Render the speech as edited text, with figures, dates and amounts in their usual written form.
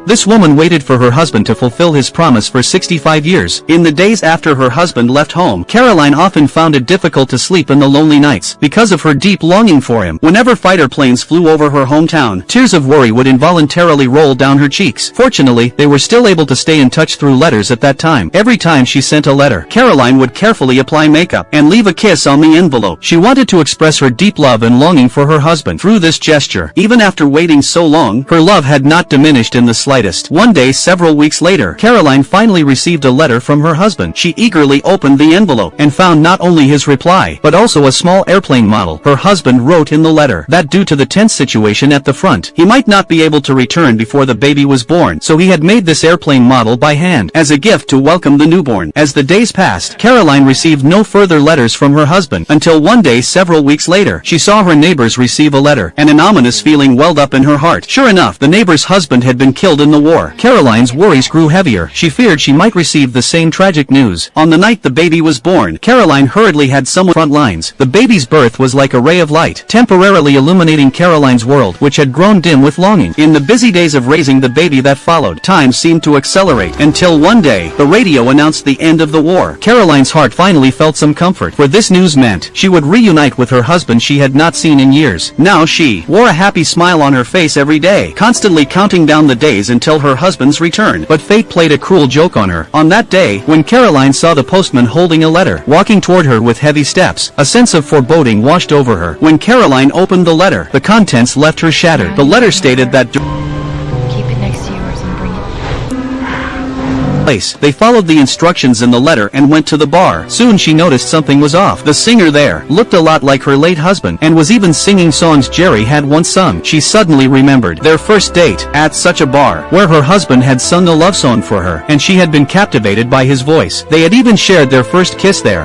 This woman waited for her husband to fulfill his promise for 65 years. In the days after her husband left home, Caroline often found it difficult to sleep in the lonely nights because of her deep longing for him. Whenever fighter planes flew over her hometown, tears of worry would involuntarily roll down her cheeks. Fortunately, they were still able to stay in touch through letters at that time. Every time she sent a letter, Caroline would carefully apply makeup and leave a kiss on the envelope. She wanted to express her deep love and longing for her husband through this gesture. Even after waiting so long, her love had not diminished in the slightest. One day, several weeks later, Caroline finally received a letter from her husband. She eagerly opened the envelope and found not only his reply, but also a small airplane model. Her husband wrote in the letter that due to the tense situation at the front, he might not be able to return before the baby was born, so he had made this airplane model by hand as a gift to welcome the newborn. As the days passed, Caroline received no further letters from her husband until one day several weeks later, she saw her neighbors receive a letter, and an ominous feeling welled up in her heart. Sure enough, the neighbor's husband had been killed in the war. Caroline's worries grew heavier. She feared she might receive the same tragic news. On the night the baby was born, Caroline hurriedly had someone front lines. The baby's birth was like a ray of light, temporarily illuminating Caroline's world, which had grown dim with longing. In the busy days of raising the baby that followed, time seemed to accelerate, until one day, the radio announced the end of the war. Caroline's heart finally felt some comfort, for this news meant she would reunite with her husband she had not seen in years. Now she wore a happy smile on her face every day, constantly counting down the days until her husband's return. But fate played a cruel joke on her. On that day, when Caroline saw the postman holding a letter, walking toward her with heavy steps, a sense of foreboding washed over her. When Caroline opened the letter, the contents left her shattered. The letter stated that keep it next to yours and bring it. They followed the instructions in the letter and went to the bar. Soon she noticed something was off. The singer there looked a lot like her late husband and was even singing songs Jerry had once sung. She suddenly remembered their first date at such a bar, where her husband had sung a love song for her, and she had been captivated by his voice. They had even shared their first kiss there.